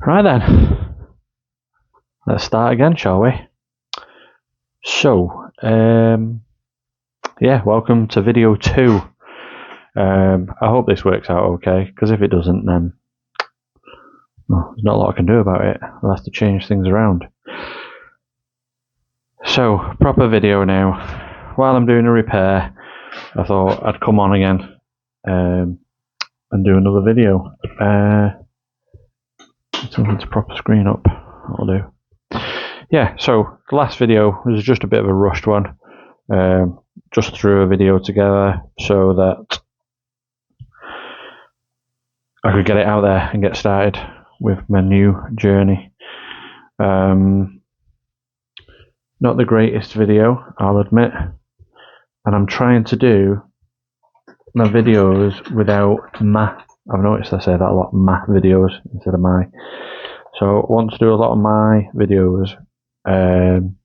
Right then, let's start again, shall we? So, yeah, welcome to video 2. I hope this works out okay, because if it doesn't, then well, there's not a lot I can do about it. I'll have to change things around. So, proper video now. While I'm doing a repair, I thought I'd come on again and do another video. Something to prop the screen up, that'll do. Yeah, so the last video was just a bit of a rushed one. Just threw a video together so that I could get it out there and get started with my new journey. Not the greatest video, I'll admit, and I'm trying to do my videos without ma. I've noticed I say that a lot, ma videos instead of my. So I want to do a lot of my videos in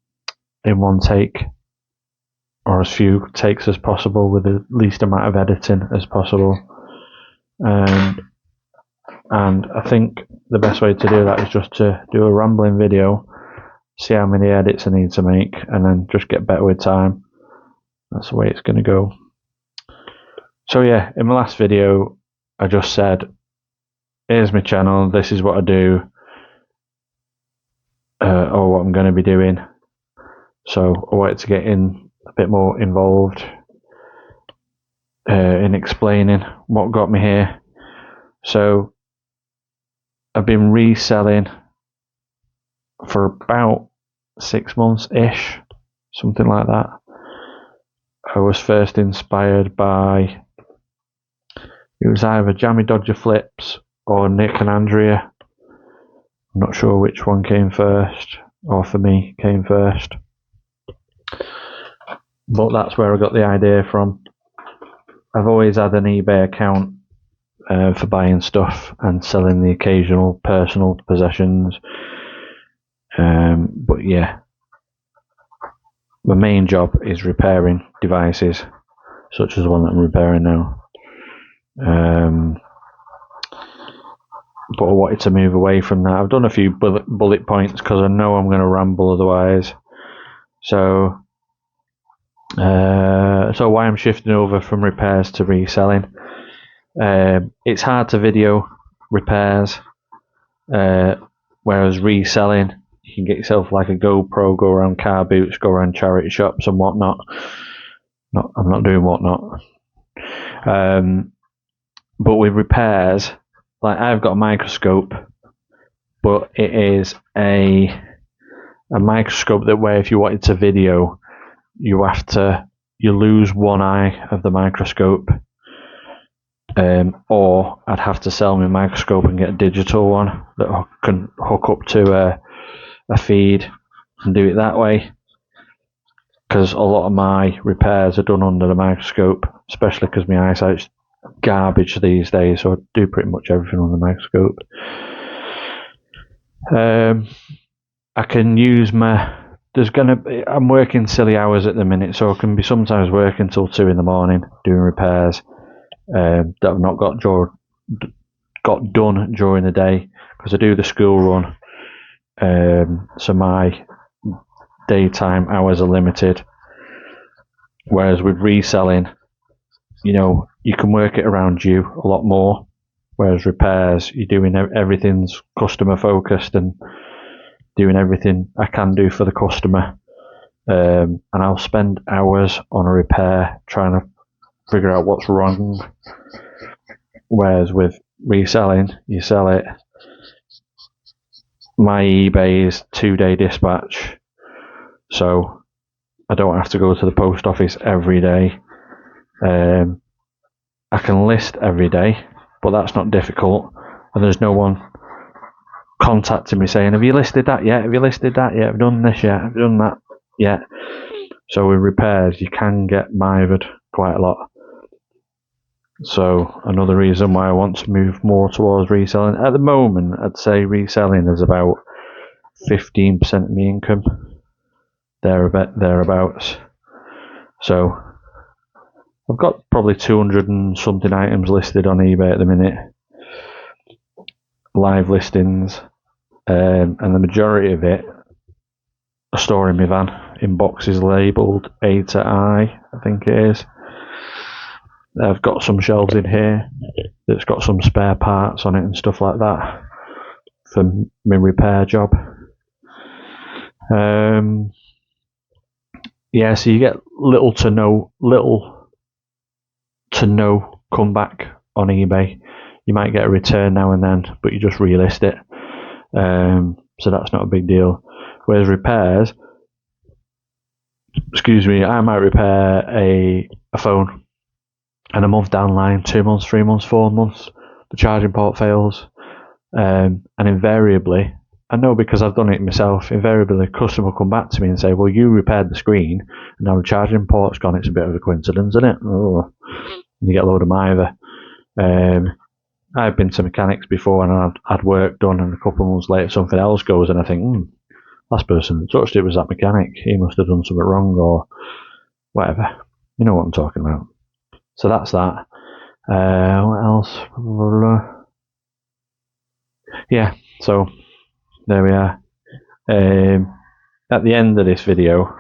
one take, or as few takes as possible with the least amount of editing as possible. And I think the best way to do that is just to do a rambling video, see how many edits I need to make, and then just get better with time. That's the way it's going to go. So yeah, in my last video, I just said, here's my channel, this is what I do, or what I'm going to be doing. So I wanted to get in a bit more involved in explaining what got me here. So I've been reselling for about 6 months-ish, something like that. I was first inspired by, it was either Jammy Dodger Flips or Nick and Andrea. I'm not sure which one came first, or for me came first. But that's where I got the idea from. I've always had an eBay account for buying stuff and selling the occasional personal possessions. But yeah, my main job is repairing devices, such as the one that I'm repairing now. But I wanted to move away from that. I've done a few bullet points because I know I'm going to ramble otherwise. So why I'm shifting over from repairs to reselling. It's hard to video repairs, whereas reselling, you can get yourself like a GoPro, go around car boots, go around charity shops and whatnot. I'm not doing whatnot. But with repairs, like I've got a microscope, but it is a microscope that where if you wanted to video, you lose one eye of the microscope. Or I'd have to sell my microscope and get a digital one that can hook up to a feed and do it that way. Because a lot of my repairs are done under the microscope, especially because my eyesight's garbage these days, so I do pretty much everything on the microscope. I can use I'm working silly hours at the minute, so I can be sometimes working till 2 in the morning doing repairs that I've not got done during the day, because I do the school run, so my daytime hours are limited. Whereas with reselling, you can work it around you a lot more. Whereas repairs, you're doing everything's customer focused and doing everything I can do for the customer. And I'll spend hours on a repair trying to figure out what's wrong. Whereas with reselling, you sell it. My eBay is 2-day dispatch, so I don't have to go to the post office every day. I can list every day, but that's not difficult, and there's no one contacting me saying, have you listed that yet? Have you listed that yet? Have you done this yet? Have you done that yet? So with repairs, you can get mithered quite a lot. So another reason why I want to move more towards reselling. At the moment, I'd say reselling is about 15% of my income, thereabouts. So I've got probably 200 and something items listed on eBay at the minute, live listings. and the majority of it are stored in my van in boxes labelled A to I think it is. I've got some shelves in here that's got some spare parts on it and stuff like that for my repair job. Yeah, so you get little to no comeback on eBay. You might get a return now and then, but you just relist it. So that's not a big deal. Whereas repairs, I might repair a phone, and a month down the line, 2 months, 3 months, 4 months, the charging port fails. And invariably, I know because I've done it myself, invariably the customer will come back to me and say, well, you repaired the screen, and now the charging port's gone. It's a bit of a coincidence, isn't it? Oh. And you get a load of mither. I've been to mechanics before and I've had work done, and a couple of months later something else goes, and I think, last person that touched it was that mechanic. He must have done something wrong or whatever. You know what I'm talking about. So that's that. What else? Yeah, so there we are. At the end of this video,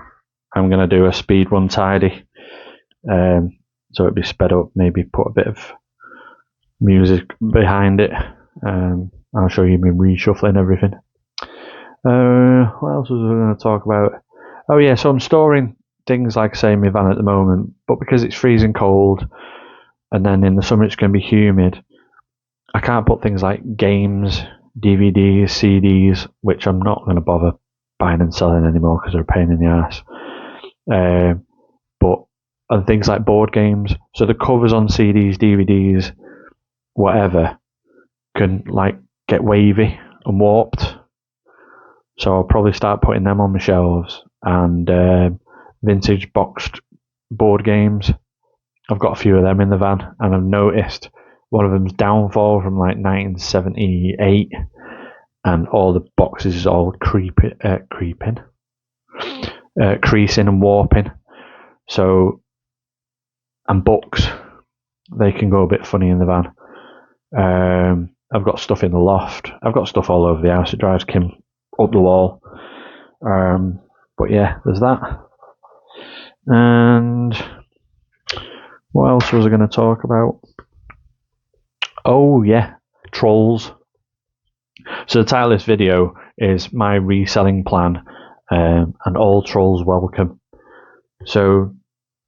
I'm going to do a speed run tidy. So it'll be sped up, maybe put a bit of music behind it. I'll show you me reshuffling everything. What else was I going to talk about? Oh yeah, so I'm storing things like, say, in my van at the moment, but because it's freezing cold and then in the summer it's going to be humid, I can't put things like games, DVDs, CDs, which I'm not going to bother buying and selling anymore because they're a pain in the ass. And things like board games, so the covers on CDs, DVDs, whatever, can like get wavy and warped. So I'll probably start putting them on my shelves. And vintage boxed board games, I've got a few of them in the van, and I've noticed one of them's Downfall from like 1978, and all the boxes is all creasing and warping. So, and books, they can go a bit funny in the van. I've got stuff in the loft. I've got stuff all over the house. It drives Kim up the wall. But yeah, there's that. And what else was I going to talk about? Oh yeah, trolls. So the title of this video is my reselling plan, and all trolls welcome. So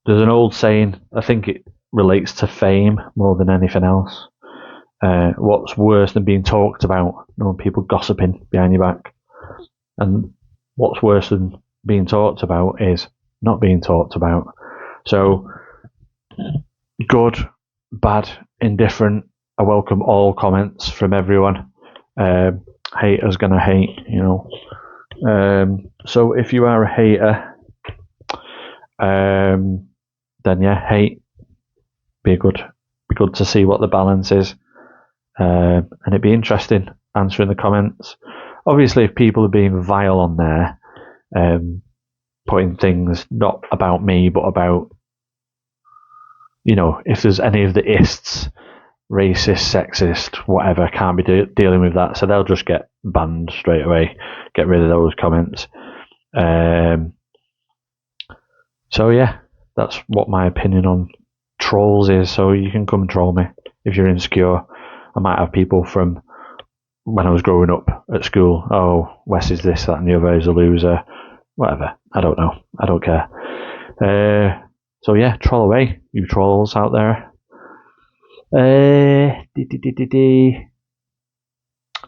there's an old saying, I think it relates to fame more than anything else. What's worse than being talked about? Knowing people gossiping behind your back. And what's worse than being talked about is not being talked about. So good, bad, indifferent, I welcome all comments from everyone. Haters gonna hate, you know. So if you are a hater, then yeah, hate. Be good to see what the balance is, and it'd be interesting answering the comments. Obviously, if people are being vile on there, putting things not about me but about, you know, if there's any of the ists, racist, sexist, whatever, can't be dealing with that, so they'll just get banned straight away. Get rid of those comments. So yeah, that's what my opinion on trolls is. So you can come and troll me if you're insecure. I might have people from when I was growing up at school. Oh, Wes is this, that, and the other. Is a loser. Whatever. I don't know. I don't care. So yeah, troll away, you trolls out there.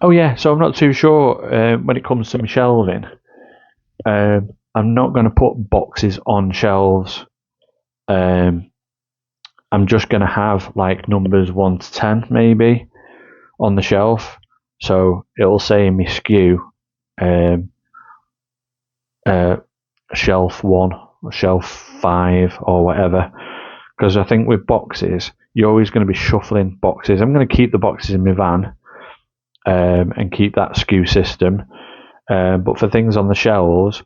Oh yeah, so I'm not too sure when it comes to my shelving. I'm not going to put boxes on shelves. I'm just going to have like numbers 1 to 10 maybe on the shelf. So it'll say in my SKU shelf 1, or shelf 5, or whatever. Because I think with boxes, you're always going to be shuffling boxes. I'm going to keep the boxes in my van and keep that SKU system. But for things on the shelves,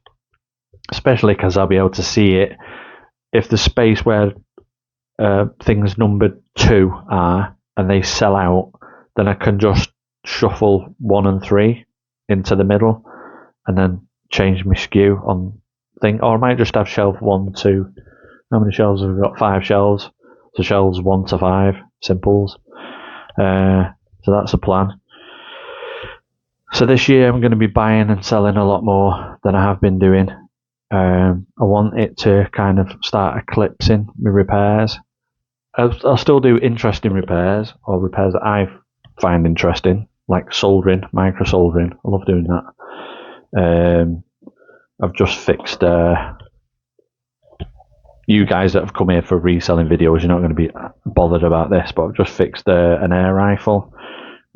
especially because I'll be able to see it, if the space where things numbered 2 are and they sell out, then I can just shuffle 1 and 3 into the middle, and then change my skew on thing. Or I might just have shelf 1, 2. How many shelves have we got? 5 shelves. So shelves 1 to 5, simples. So that's the plan. So this year I'm going to be buying and selling a lot more than I have been doing. I want it to kind of start eclipsing my repairs. I'll still do interesting repairs, or repairs that I find interesting, like soldering, micro soldering. I love doing that. I've just fixed. You guys that have come here for reselling videos, you're not going to be bothered about this, but I've just fixed an air rifle,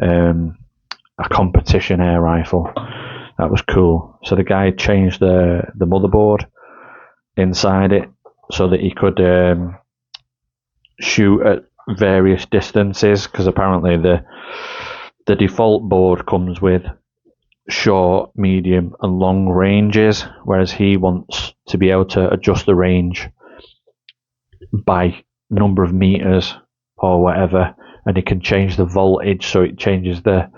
a competition air rifle. That was cool. So the guy changed the motherboard inside it so that he could shoot at various distances, because apparently the default board comes with short, medium, and long ranges, whereas he wants to be able to adjust the range by number of meters or whatever, and he can change the voltage so it changes the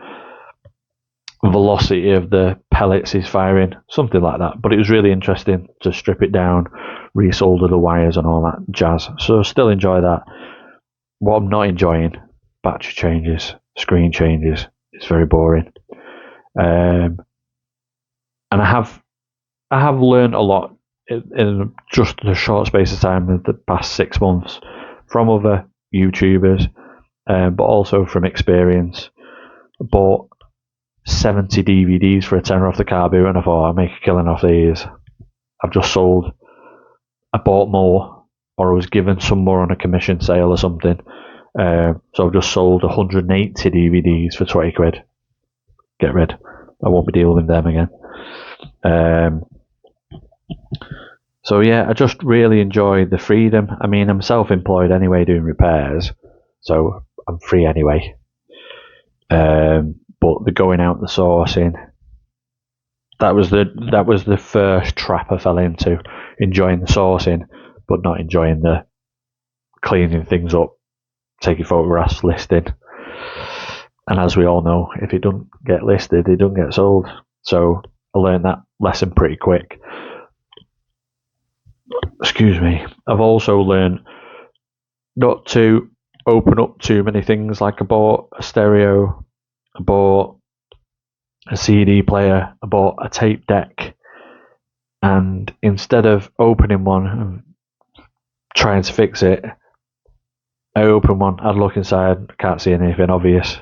velocity of the pellets he's firing, something like that. But it was really interesting to strip it down, resolder the wires and all that jazz. So still enjoy that. What I'm not enjoying, battery changes, screen changes. It's very boring. And I have learned a lot in just a short space of time in the past 6 months from other YouTubers, but also from experience. I bought 70 DVDs for a tenner off the car boot, and I thought I'd make a killing off these. I've just sold. I bought more, or I was given some more on a commission sale or something. So I've just sold 180 DVDs for 20 quid. Get rid. I won't be dealing with them again. So yeah, I just really enjoy the freedom. I mean, I'm self-employed anyway, doing repairs, so I'm free anyway. But the going out, the sourcing, that was the first trap I fell into. Enjoying the sourcing, but not enjoying the cleaning things up, taking photographs, listing. And as we all know, if it doesn't get listed, it doesn't get sold. So I learned that lesson pretty quick. Excuse me. I've also learned not to open up too many things. Like I bought a stereo, I bought a CD player, I bought a tape deck, and instead of opening one and trying to fix it, I open one, I'd look inside, can't see anything obvious,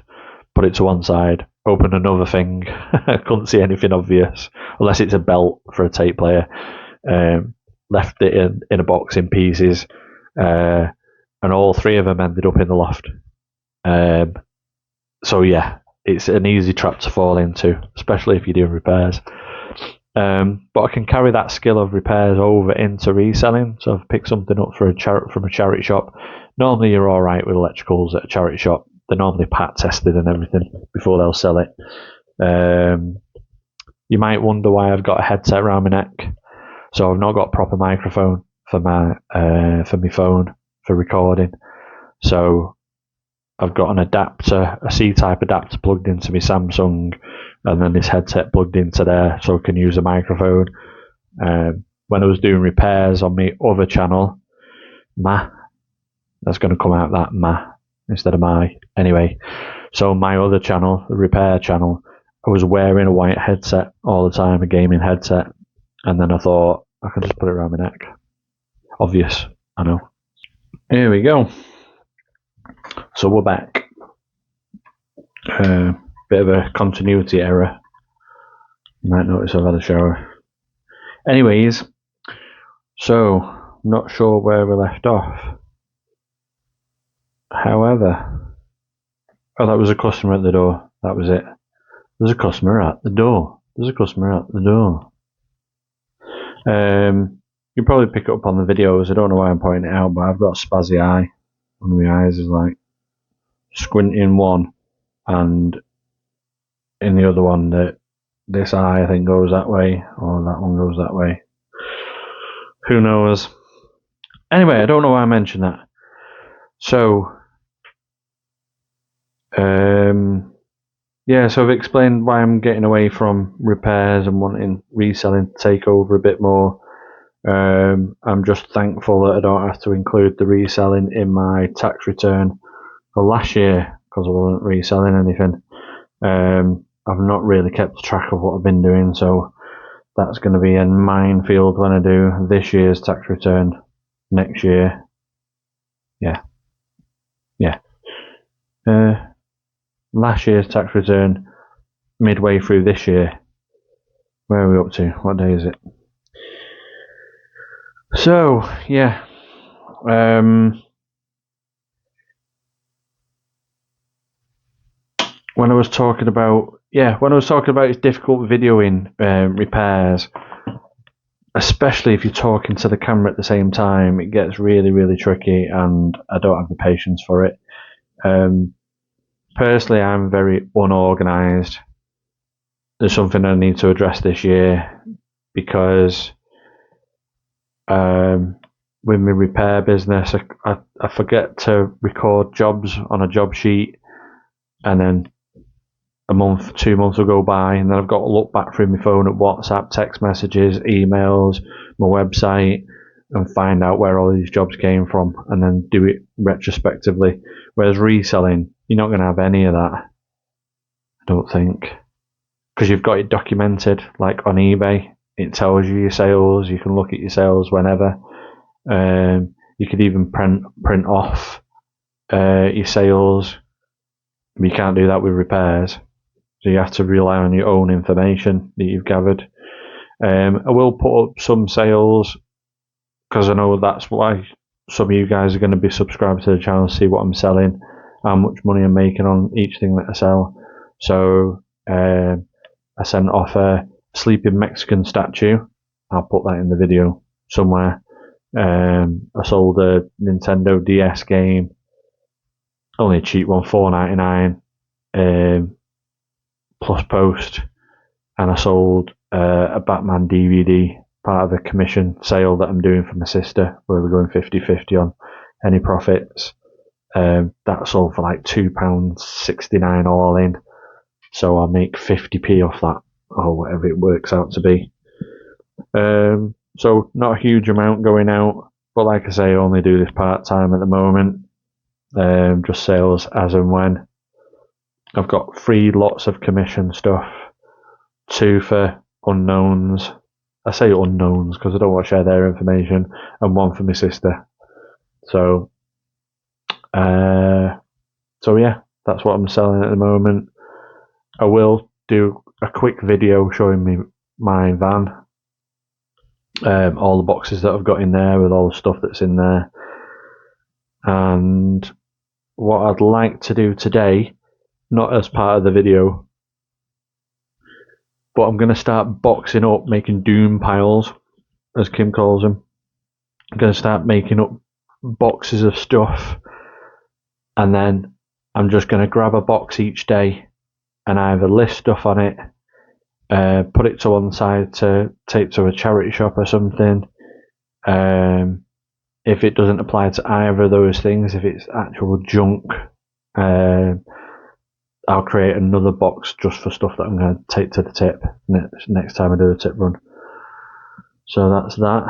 put it to one side, open another thing, I couldn't see anything obvious, unless it's a belt for a tape player. Left it in a box in pieces, and all 3 of them ended up in the loft. So yeah, it's an easy trap to fall into, especially if you're doing repairs. But I can carry that skill of repairs over into reselling. So I've picked something up from a charity shop. Normally you're all right with electricals at a charity shop. They're normally pat tested and everything before they'll sell it. You might wonder why I've got a headset around my neck. So I've not got a proper microphone for my phone for recording. So I've got an adapter, a C-type adapter plugged into my Samsung, and then this headset plugged into there so I can use a microphone. When I was doing repairs on my other channel, that's going to come out that instead of my. Anyway, so my other channel, the repair channel, I was wearing a white headset all the time, a gaming headset, and then I thought I could just put it around my neck. Obvious, I know. Here we go. So we're back. Bit of a continuity error. You might notice I've had a shower. Anyways, so not sure where we left off. However, that was a customer at the door. That was it. There's a customer at the door. There's a customer at the door. You probably pick it up on the videos. I don't know why I'm pointing it out, but I've got a spazzy eye. One of my eyes is like squinting one, and in the other one, this eye I think goes that way, or that one goes that way. Who knows? Anyway, I don't know why I mentioned that. So, yeah, so I've explained why I'm getting away from repairs and wanting reselling to take over a bit more. I'm just thankful that I don't have to include the reselling in my tax return for last year because I wasn't reselling anything. I've not really kept track of what I've been doing, so that's going to be a minefield when I do this year's tax return next year. Yeah. Last year's tax return midway through this year. Where are we up to? What day is it? So, yeah. When I was talking about it's difficult videoing repairs, especially if you're talking to the camera at the same time, it gets really, really tricky, and I don't have the patience for it. Personally, I'm very unorganised. There's something I need to address this year because with my repair business, I forget to record jobs on a job sheet, and then a month, 2 months will go by, and then I've got to look back through my phone at WhatsApp, text messages, emails, my website, and find out where all these jobs came from, and then do it retrospectively. Whereas reselling, you're not going to have any of that, I don't think, because you've got it documented. Like on eBay, it tells you your sales. You can look at your sales whenever. You could even print off your sales. You can't do that with repairs. So you have to rely on your own information that you've gathered. I will put up some sales because I know that's why some of you guys are going to be subscribed to the channel to see what I'm selling, how much money I'm making on each thing that I sell. So I sent off a sleeping Mexican statue. I'll put that in the video somewhere. I sold a Nintendo DS game, only a cheap one, $4.99. Plus post, and I sold a Batman DVD, part of a commission sale that I'm doing for my sister, where we're going 50-50 on any profits. That sold for like £2.69 all in, so I make 50p off that, or whatever it works out to be. So not a huge amount going out, but like I say, I only do this part time at the moment. Just sales as and when. I've got 3 lots of commission stuff, 2 for unknowns. I say unknowns because I don't want to share their information, and 1 for my sister. So yeah, that's what I'm selling at the moment. I will do a quick video showing me my van, all the boxes that I've got in there with all the stuff that's in there, and what I'd like to do today, not as part of the video, but I'm going to start boxing up, making doom piles, as Kim calls them. I'm going to start making up boxes of stuff, and then I'm just going to grab a box each day and either list stuff on it, put it to one side to take to a charity shop or something. If it doesn't apply to either of those things, if it's actual junk, I'll create another box just for stuff that I'm going to take to the tip next time I do a tip run. So that's that.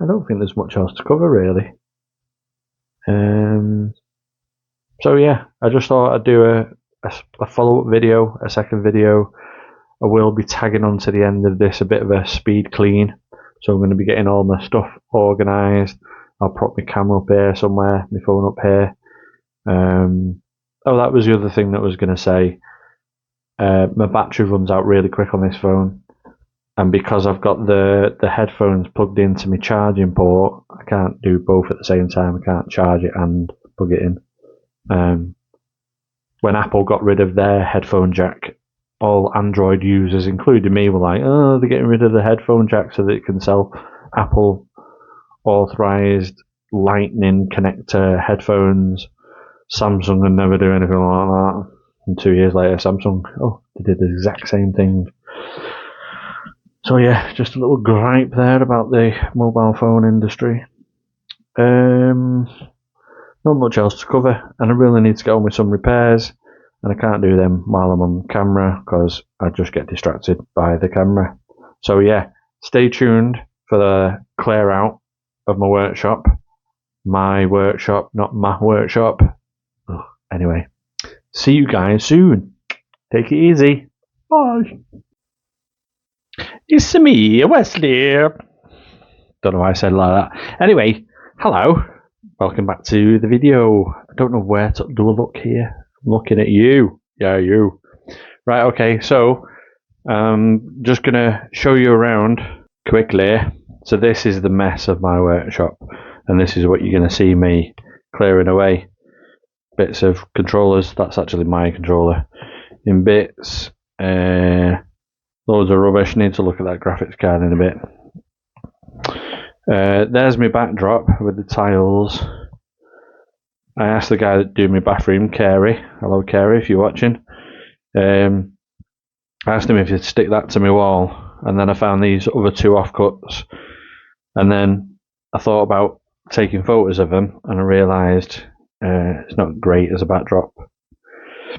I don't think there's much else to cover really. So yeah, I just thought I'd do a follow-up video, a second video. I will be tagging on to the end of this a bit of a speed clean. So I'm going to be getting all my stuff organised. I'll prop my camera up here somewhere, my phone up here. That was the other thing that I was going to say. My battery runs out really quick on this phone, and because I've got the headphones plugged into my charging port, I can't do both at the same time. I can't charge it and plug it in. When Apple got rid of their headphone jack, all Android users, including me, were like, oh, they're getting rid of the headphone jack so that it can sell Apple authorized lightning connector headphones. Samsung would never do anything like that. And 2 years later, Samsung, they did the exact same thing. So yeah, just a little gripe there about the mobile phone industry. Not not much else to cover, and I really need to get on with some repairs, and I can't do them while I'm on camera because I just get distracted by the camera. So yeah, stay tuned for the clear out of my workshop. My workshop, not my workshop. Ugh. Anyway, see you guys soon. Take it easy. Bye. It's me, Wesley. Don't know why I said it like that. Anyway, hello. Welcome back to the video. I don't know where to do a look here. I'm looking at you. Yeah, you. Right, okay, so just gonna show you around quickly. So this is the mess of my workshop, and this is what you're gonna see me clearing away. Bits of controllers. That's actually my controller. In bits. Loads of rubbish. Need to look at that graphics card in a bit. There's my backdrop with the tiles. I asked the guy that do my bathroom, Carey. Hello, Carey, if you're watching. I asked him if he'd stick that to my wall, and then I found these other two offcuts, and then I thought about taking photos of them, and I realised it's not great as a backdrop.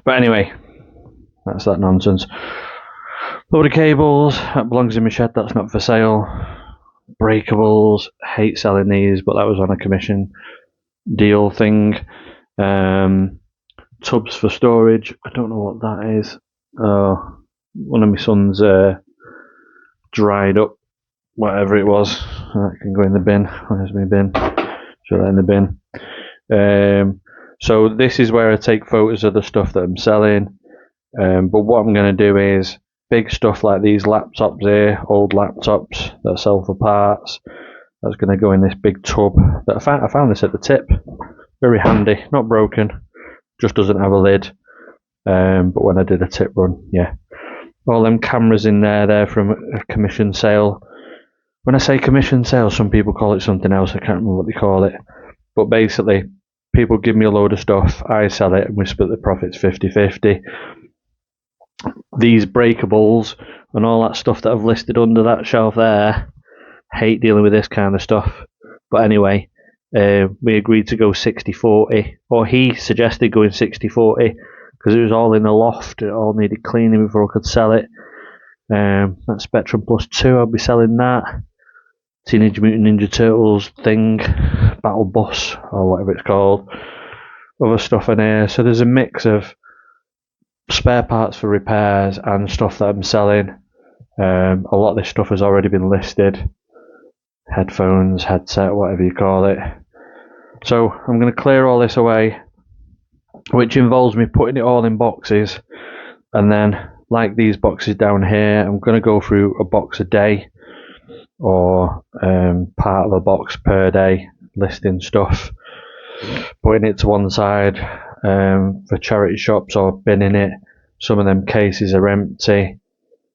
But anyway, that's that nonsense. Load of cables, that belongs in my shed, that's not for sale. Breakables, hate selling these, but that was on a commission deal thing. Tubs for storage, I don't know what that is. One of my son's dried up, whatever it was. That can go in the bin. Where's my bin? Show that in the bin. So this is where I take photos of the stuff that I'm selling. But what I'm going to do is big stuff like these laptops here, old laptops that sell for parts. That's going to go in this big tub. That I found this at the tip. Very handy, not broken, just doesn't have a lid. But when I did a tip run, yeah. All them cameras in there, they're from a commission sale. When I say commission sale, some people call it something else, I can't remember what they call it. But basically, people give me a load of stuff, I sell it, and we split the profits 50-50. These breakables and all that stuff that I've listed under that shelf there, hate dealing with this kind of stuff. But anyway, we agreed to go 60-40, or he suggested going 60-40 because it was all in the loft. It all needed cleaning before I could sell it. That Spectrum Plus 2, I'll be selling that. Teenage Mutant Ninja Turtles thing, Battle Bus, or whatever it's called. Other stuff in here. So there's a mix of spare parts for repairs and stuff that I'm selling. A lot of this stuff has already been listed. Headphones, headset, whatever you call it. So I'm going to clear all this away, which involves me putting it all in boxes, and then like these boxes down here, I'm going to go through a box a day, or part of a box per day, listing stuff, putting it to one side for charity shops or binning it. Some of them cases are empty,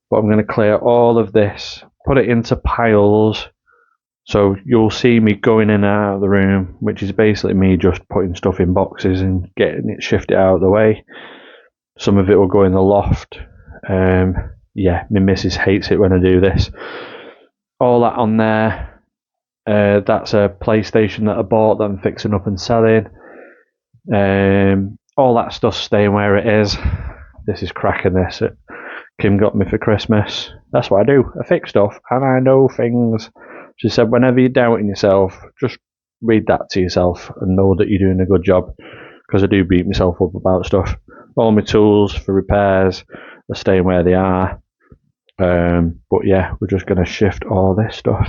but I'm going to clear all of this, put it into piles. So you'll see me going in and out of the room, which is basically me just putting stuff in boxes and getting it shifted out of the way. Some of it will go in the loft. Yeah, my missus hates it when I do this. All that on there. That's a PlayStation that I bought that I'm fixing up and selling. All that stuff's staying where it is. This is cracking this. Kim got me for Christmas. That's what I do. I fix stuff and I know things. She said, whenever you're doubting yourself, just read that to yourself and know that you're doing a good job. Because I do beat myself up about stuff. All my tools for repairs are staying where they are. But yeah, we're just going to shift all this stuff.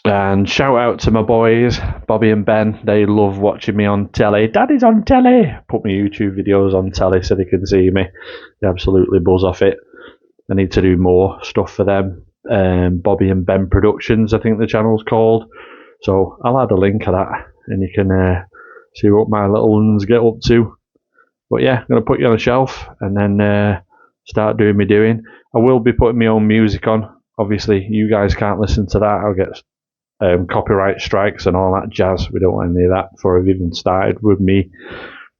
And shout out to my boys, Bobby and Ben. They love watching me on telly. Daddy's on telly. Put my YouTube videos on telly so they can see me. They absolutely buzz off it. I need to do more stuff for them. Bobby and Ben Productions, I think the channel's called. So I'll add a link of that and you can see what my little ones get up to. But yeah, I'm going to put you on a shelf and then start doing my doing. I will be putting my own music on. Obviously, you guys can't listen to that. I'll get copyright strikes and all that jazz. We don't want any of that before I've even started with me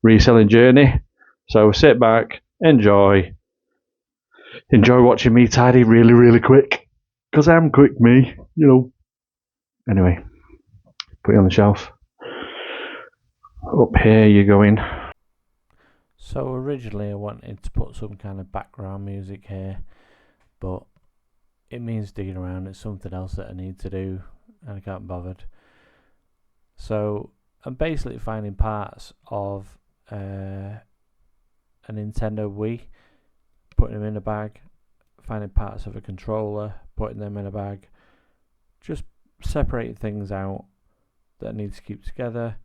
reselling journey. So sit back, enjoy watching me tidy really, really quick. Because I'm quick, me, you know. Anyway, put it on the shelf. Up here you're going. So originally I wanted to put some kind of background music here, but it means digging around. It's something else that I need to do and I can't be bothered. So I'm basically finding parts of a Nintendo Wii, putting them in a bag, finding parts of a controller, putting them in a bag, just separating things out that I need to keep together.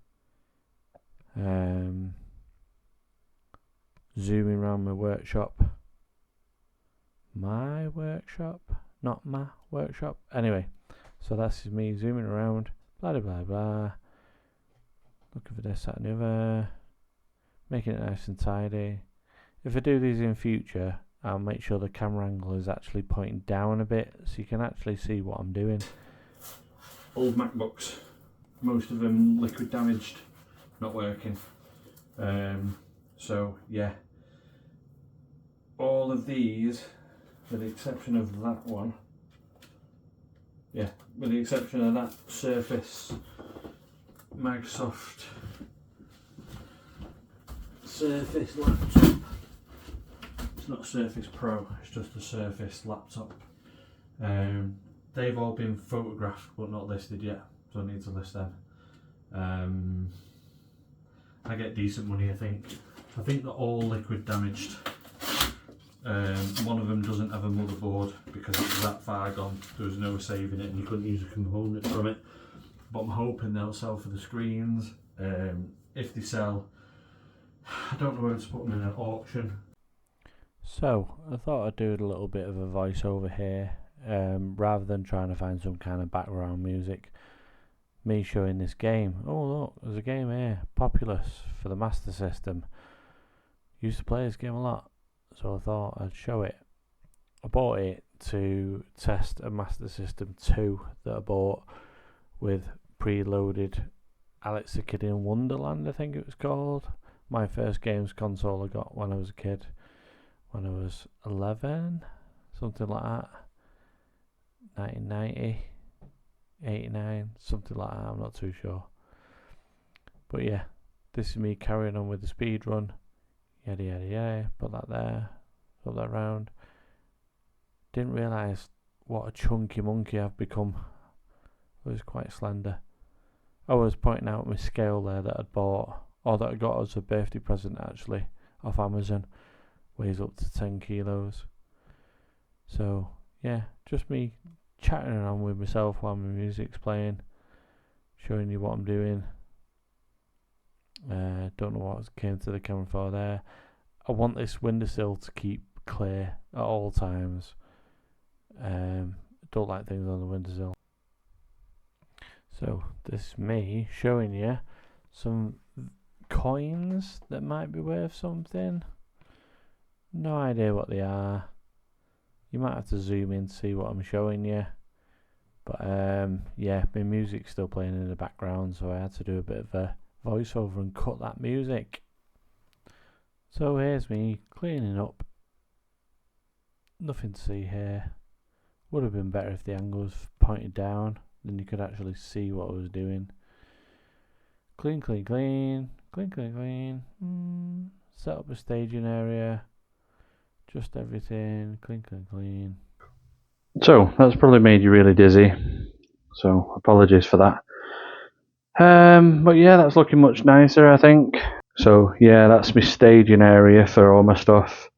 Zooming around my workshop. My workshop? Not my workshop. Anyway, so that's me zooming around. Blah blah blah blah. Looking for this, that and the other. Making it nice and tidy. If I do these in future, I'll make sure the camera angle is actually pointing down a bit so you can actually see what I'm doing. Old MacBooks, most of them liquid damaged, not working. So yeah, all of these, with the exception of that one, with the exception of that Surface Microsoft Surface laptop, it's not Surface Pro, it's just a Surface laptop. They've all been photographed but not listed yet, so I need to list them. I get decent money, I think. I think they're all liquid damaged. One of them doesn't have a motherboard because it was that far gone. There was no saving it and you couldn't use a component from it. But I'm hoping they'll sell for the screens. If they sell, I don't know whether to put them in an auction. So I thought I'd do a little bit of a voiceover here, rather than trying to find some kind of background music. Me showing this game. Oh look, there's a game here, Populous, for the Master System. Used to play this game a lot, so I thought I'd show it. I bought it to test a Master System 2 that I bought with preloaded Alex the Kid in Wonderland, I think it was called. My first games console I got when I was a kid, when I was 11, something like that. 1990, 89, something like that, I'm not too sure. But yeah, this is me carrying on with the speed run. Yada yada yada, put that there, put that round. Didn't realise what a chunky monkey I've become. I was quite slender. I was pointing out my scale there that I'd bought, or that I got as a birthday present actually, off Amazon. Weighs up to 10 kilos. So yeah, just me chatting around with myself while my music's playing, showing you what I'm doing. Don't know what came to the camera for there. I want this windowsill to keep clear at all times. Don't like things on the windowsill. So this is me showing you some coins that might be worth something. No idea what they are. You might have to zoom in to see what I'm showing you. But yeah, my music's still playing in the background, so I had to do a bit of a voiceover and cut that music. So here's me cleaning up. Nothing to see here. Would have been better if the angle was pointed down, then you could actually see what I was doing. Clean, clean, clean. Clean, clean, clean. Set up a staging area. Just everything. Clean, clean, clean. So that's probably made you really dizzy. So apologies for that. But yeah, that's looking much nicer, I think. So yeah, that's my staging area for all my stuff.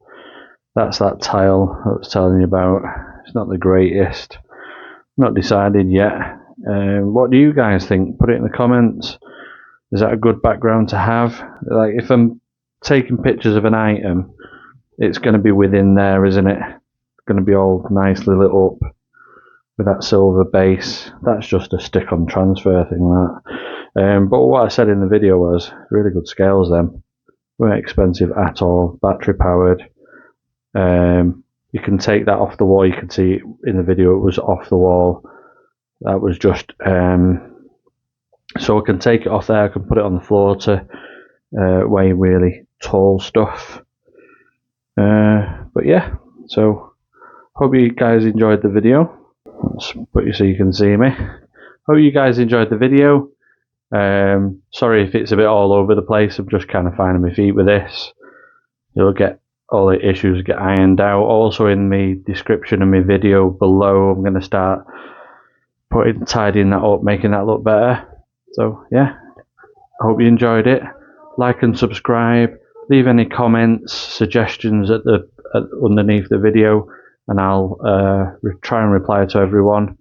That's that tile I was telling you about. It's not the greatest. Not decided yet. What do you guys think? Put it in the comments. Is that a good background to have? Like, if I'm taking pictures of an item, it's going to be within there, isn't it? It's going to be all nicely lit up with that silver base. That's just a stick-on transfer thing, that. But what I said in the video was really good scales. Them weren't expensive at all. Battery powered. You can take that off the wall. You can see in the video it was off the wall. That was just so I can take it off there. I can put it on the floor to weigh really tall stuff. But yeah, so hope you guys enjoyed the video. Let's put you so you can see me. Hope you guys enjoyed the video. Sorry if it's a bit all over the place. I'm just kind of finding my feet with this. You'll get all the issues get ironed out. Also in the description of my video below, I'm going to start tidying that up, making that look better. So yeah, I hope you enjoyed it. Like and subscribe. Leave any comments, suggestions underneath the video, and I'll try and reply to everyone.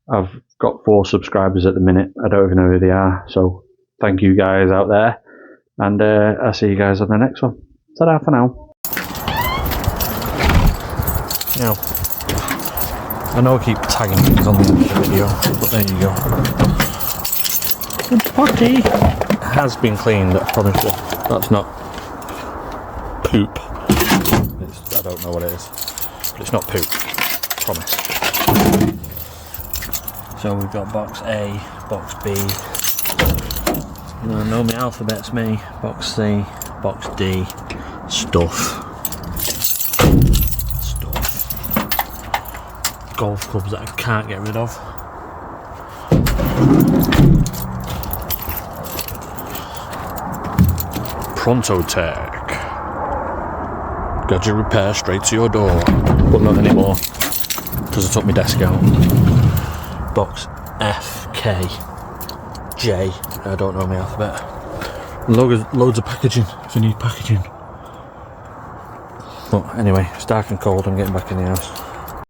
I've got 4 subscribers at the minute. I don't even know who they are. So thank you guys out there, and I'll see you guys on the next one. Ta-da for now. Now, I know I keep tagging things on the end of the video, but there you go. The potty has been cleaned, I promise you. That's not poop. I don't know what it is, but it's not poop. Promise. So we've got box A, box B. You know my alphabet's me. Box C, box D. Stuff. Golf clubs that I can't get rid of. Pronto Tech. Gadget repair straight to your door. But not anymore, because I took my desk out. Box F, K, J. I don't know my alphabet. Loads of packaging if you need packaging. But anyway, it's dark and cold. I'm getting back in the house.